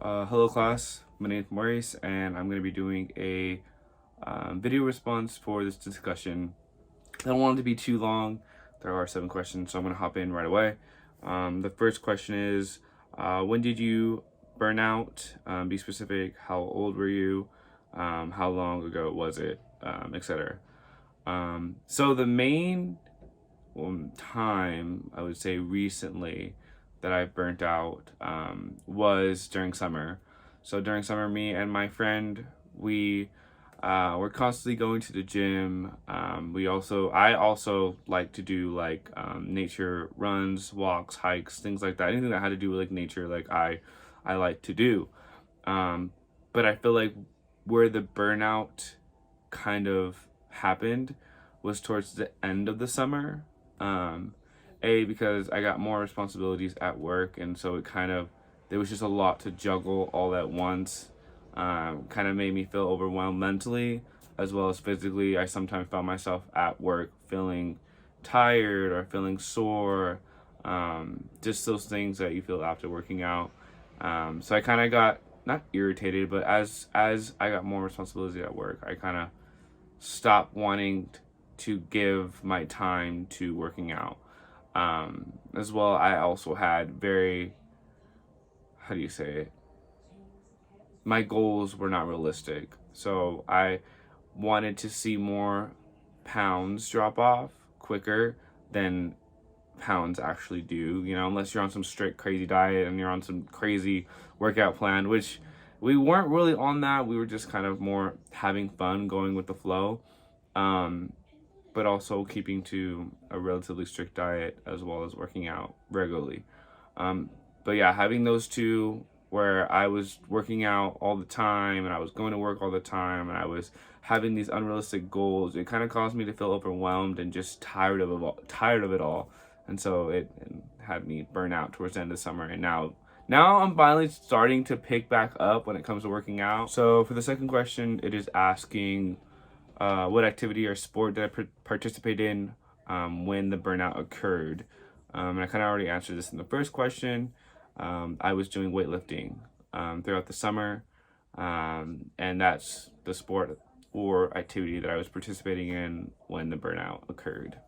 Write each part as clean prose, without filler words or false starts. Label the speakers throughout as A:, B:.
A: Hello class, my name is Maurice and I'm going to be doing a video response for this discussion. I don't want it to be too long. There are 7 questions, so I'm going to hop in right away. The first question is, when did you burn out? Be specific. How old were you? How long ago was it? Etc. So the main time I would say recently that I burnt out was during summer. So during summer, me and my friend, we were constantly going to the gym. I also like to do like nature runs, walks, hikes, things like that. Anything that had to do with like nature, like I like to do. Um, but I feel like where the burnout kind of happened was towards the end of the summer. Um, because I got more responsibilities at work, and so there was just a lot to juggle all at once. Kind of made me feel overwhelmed mentally as well as physically. I sometimes found myself at work feeling tired or feeling sore. Just those things that you feel after working out. So I kind of got not irritated, but as I got more responsibility at work, I kind of stopped wanting to give my time to working out. As well, I also had very, how do you say it? My goals were not realistic. So I wanted to see more pounds drop off quicker than pounds actually do, unless you're on some strict crazy diet and you're on some crazy workout plan, which we weren't really on that. We were just kind of more having fun, going with the flow. Um, but also keeping to a relatively strict diet as well as working out regularly. But yeah, having those two where I was working out all the time and I was going to work all the time and I was having these unrealistic goals, it kind of caused me to feel overwhelmed and just tired of it all. And so it had me burn out towards the end of summer. And now I'm finally starting to pick back up when it comes to working out. So for the second question, it is asking what activity or sport did I participate in when the burnout occurred? And I kind of already answered this in the first question. I was doing weightlifting throughout the summer, and that's the sport or activity that I was participating in when the burnout occurred.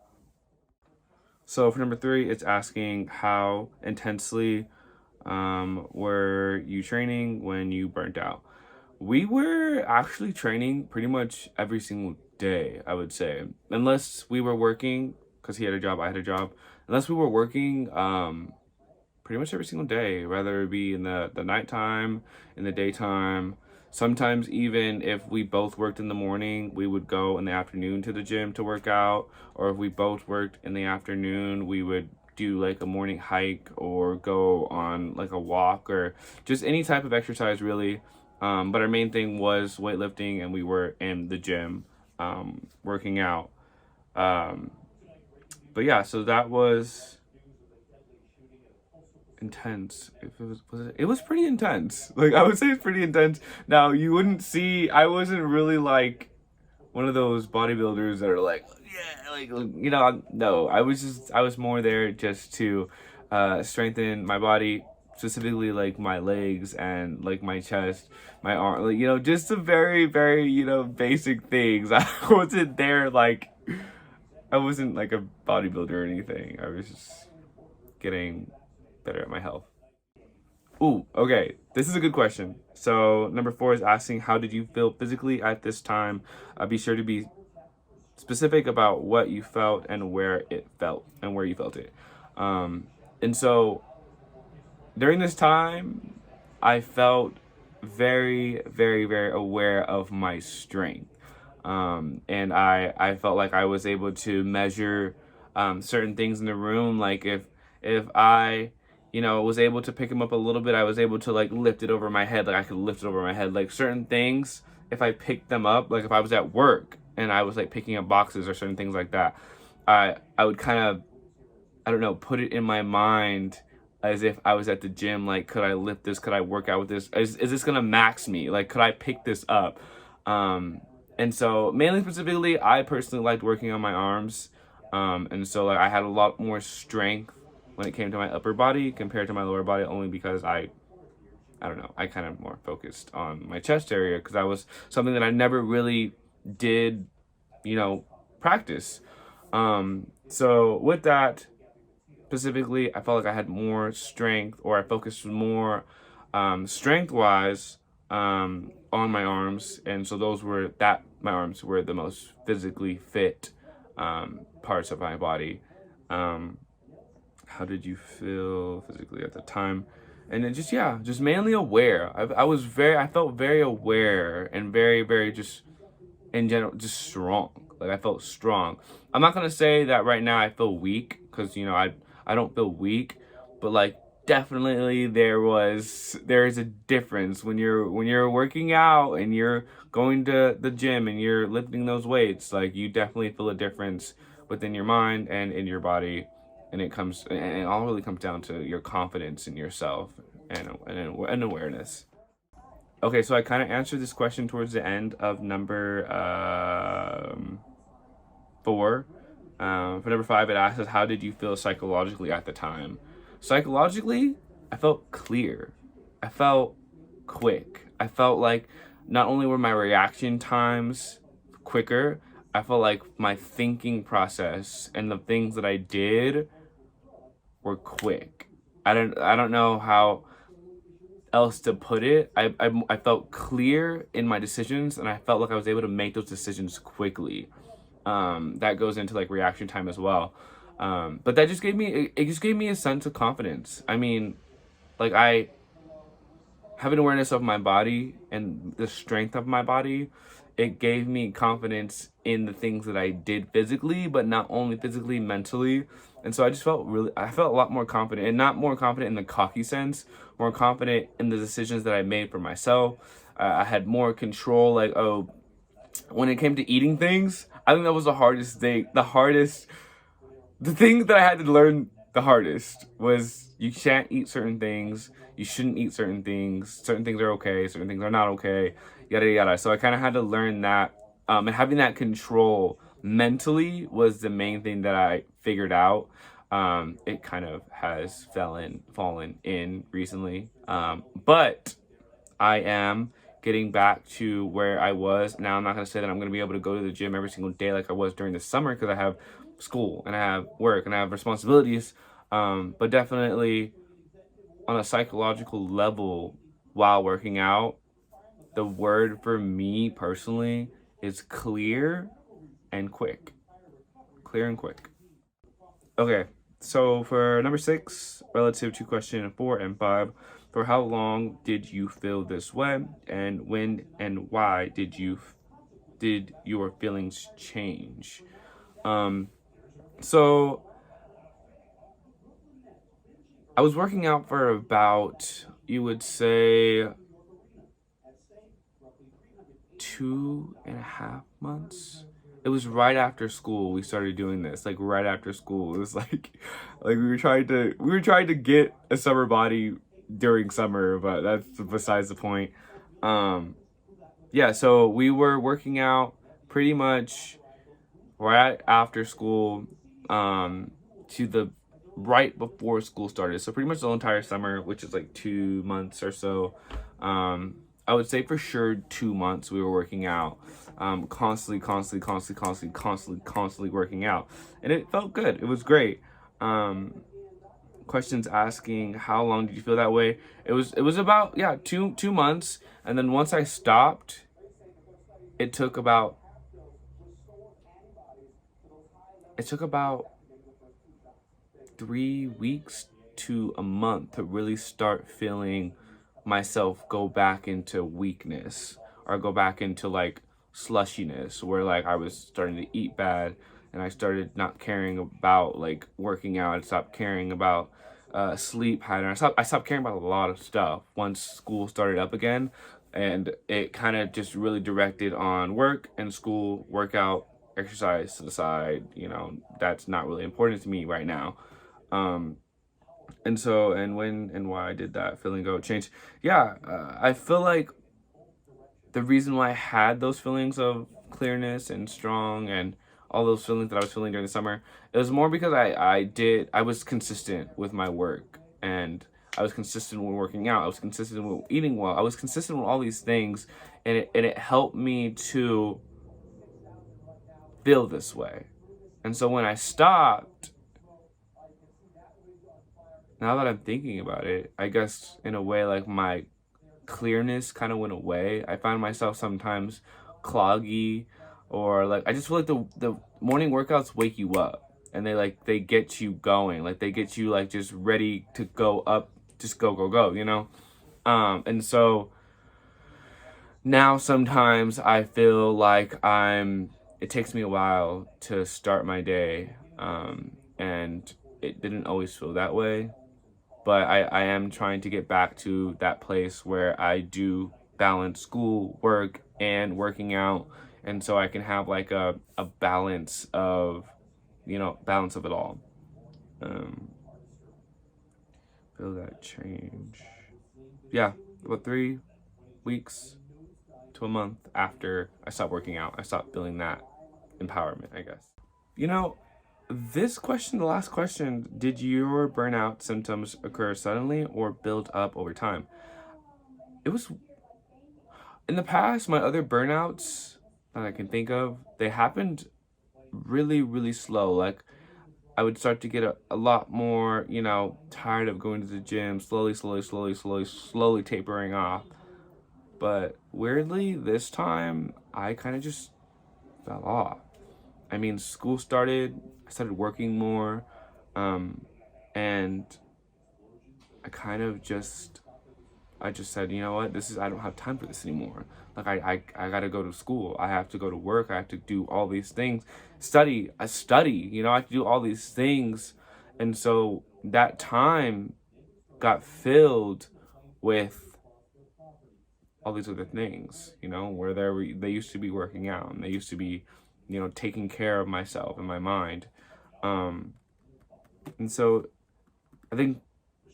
A: So for number 3, it's asking how intensely were you training when you burnt out? We were actually training pretty much every single day, I would say. Unless we were working, because he had a job, I had a job. Unless we were working pretty much every single day, whether it be in the nighttime, in the daytime. Sometimes even if we both worked in the morning, we would go in the afternoon to the gym to work out. Or if we both worked in the afternoon, we would do like a morning hike or go on like a walk or just any type of exercise really. But our main thing was weightlifting, and we were in the gym working out. Um, but yeah, so that was intense. If it was pretty intense. Like I would say it's pretty intense. Now you wouldn't see. I wasn't really like one of those bodybuilders that are like, yeah, no. I was more there just to strengthen my body, specifically like my legs and like my chest, my arm, like just some very very basic things. I wasn't there like I wasn't like a bodybuilder or anything. I was just getting better at my health. Ooh, okay. This is a good question. So number 4 is asking, how did you feel physically at this time? Be sure to be specific about what you felt and where it felt and where you felt it. And so during this time, I felt very, very, very aware of my strength. And I felt like I was able to measure certain things in the room. Like if I was able to pick him up a little bit, I was able to like lift it over my head. Like I could lift it over my head. Like certain things, if I picked them up, like if I was at work and I was like picking up boxes or certain things like that, I would kind of, I don't know, put it in my mind as if I was at the gym. Like, could I lift this? Could I work out with this? Is this gonna max me? Like, could I pick this up? And so mainly specifically, I personally liked working on my arms. And so like I had a lot more strength when it came to my upper body compared to my lower body, only because I I don't know, I kind of more focused on my chest area because that was something that I never really did, you know, practice. So with that specifically, I felt like I had more strength, or I focused more strength wise on my arms, and so my arms were the most physically fit parts of my body. Um, how did you feel physically at the time? And then just, yeah, just mainly aware. I felt very aware and very, very just in general, just strong. Like I felt strong. I'm not gonna say that right now I feel weak, because I don't feel weak, but like definitely there is a difference when you're working out and you're going to the gym and you're lifting those weights. Like you definitely feel a difference within your mind and in your body, and it all really comes down to your confidence in yourself and awareness. Okay, so I kind of answered this question towards the end of number 4. For number 5, it asks us, how did you feel psychologically at the time? Psychologically, I felt clear. I felt quick. I felt like not only were my reaction times quicker, I felt like my thinking process and the things that I did were quick. I don't know how else to put it. I felt clear in my decisions, and I felt like I was able to make those decisions quickly. That goes into like reaction time as well. But that just gave me it just gave me a sense of confidence. I mean, like I have an awareness of my body and the strength of my body. It gave me confidence in the things that I did physically, but not only physically, mentally. And so I felt a lot more confident, and not more confident in the cocky sense, more confident in the decisions that I made for myself. I had more control. Like, oh, when it came to eating things, I think that was the hardest thing. The thing that I had to learn the hardest was you can't eat certain things. You shouldn't eat certain things. Certain things are okay. Certain things are not okay. Yada, yada. So I kind of had to learn that. And having that control mentally was the main thing that I figured out. It kind of has fallen in recently. But I am getting back to where I was. Now, I'm not going to say that I'm going to be able to go to the gym every single day like I was during the summer, because I have school and I have work and I have responsibilities. But definitely on a psychological level, while working out, the word for me personally is clear and quick. Clear and quick. Okay, so for number 6, relative to question 4 and 5, for how long did you feel this way, and when and why did your feelings change? So I was working out for about, you would say, 2.5 months. It was right after school we started doing this. Like right after school, it was like we were trying to get a summer body during summer, but that's besides the point. Yeah, so we were working out pretty much right after school, to the right before school started. So pretty much the entire summer, which is like 2 months or so. I would say for sure 2 months we were working out, constantly working out, and it felt good. It was great. Questions asking how long did you feel that way? It was about, yeah, 2 months, and then once I stopped, it took about 3 weeks to a month to really start feeling myself go back into weakness, or go back into like slushiness, where like I was starting to eat bad, and I started not caring about like working out. I stopped caring about sleep pattern. I stopped caring about a lot of stuff once school started up again, and it kind of just really directed on work and school, workout, exercise to the side. That's not really important to me right now. And when and why did that feeling go change? Yeah, I feel like the reason why I had those feelings of clearness and strong and all those feelings that I was feeling during the summer, it was more because I was consistent with my work, and I was consistent with working out. I was consistent with eating well. I was consistent with all these things, and it helped me to feel this way. And so when I stopped, now that I'm thinking about it, I guess in a way, like, my clearness kind of went away. I find myself sometimes cloggy, or like I just feel like the morning workouts wake you up, and they get you going, like they get you like just ready to go up, just go, you know. And so now sometimes I feel like it takes me a while to start my day, and it didn't always feel that way, but I am trying to get back to that place where I do balance school, work, and working out, and so I can have like a balance of, balance of it all. Feel that change. Yeah, about 3 weeks to a month after I stopped working out, I stopped feeling that empowerment, I guess. You know, this question, the last question, did your burnout symptoms occur suddenly or build up over time? It was in the past, my other burnouts that I can think of, they happened really, really slow. Like, I would start to get a lot more, tired of going to the gym, slowly tapering off. But weirdly, this time, I kind of just fell off. I mean, school started, I started working more, and I just said, you know what, I don't have time for this anymore. Like, I gotta go to school. I have to go to work. I have to do all these things. I study, I have to do all these things. And so that time got filled with all these other things, where they used to be working out, and they used to be, taking care of myself and my mind. And so I think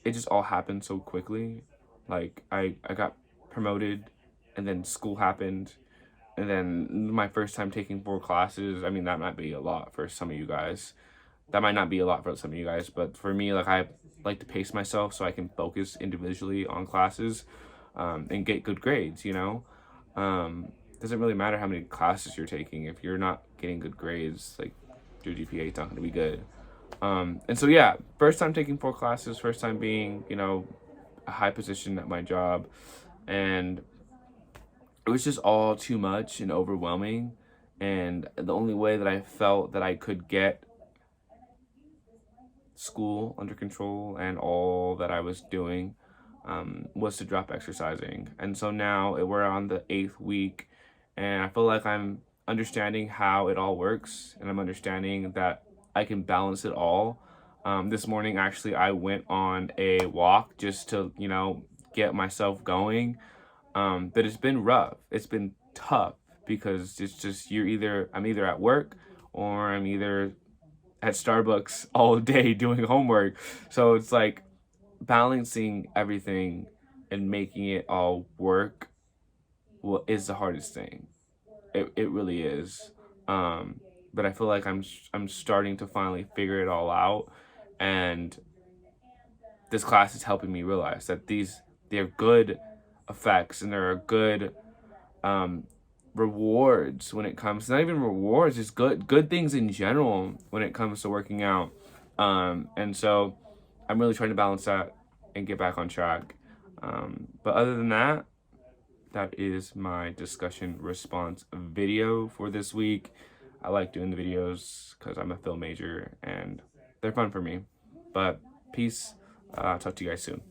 A: it just all happened so quickly. Like, I got promoted, and then school happened, and then my first time taking 4 classes. I mean, that might be a lot for some of you guys. That might not be a lot for some of you guys, but for me, like, I like to pace myself so I can focus individually on classes, and get good grades, doesn't really matter how many classes you're taking. If you're not getting good grades, like, your GPA is not going to be good. And so, yeah, first time taking 4 classes, first time being, a high position at my job, and it was just all too much and overwhelming. And the only way that I felt that I could get school under control and all that I was doing, was to drop exercising. And so now we're on the 8th week, and I feel like I'm understanding how it all works, and I'm understanding that I can balance it all. This morning, actually, I went on a walk just to, get myself going. But it's been rough. It's been tough because it's just I'm either at work, or I'm either at Starbucks all day doing homework. So it's like balancing everything and making it all work is the hardest thing. It really is. But I feel like I'm starting to finally figure it all out, and this class is helping me realize that they're good effects, and there are good rewards when it comes, not even rewards, it's good things in general when it comes to working out. And so I'm really trying to balance that and get back on track. But other than that, that is my discussion response video for this week. I like doing the videos because I'm a film major and they're fun for me. But peace. Talk to you guys soon.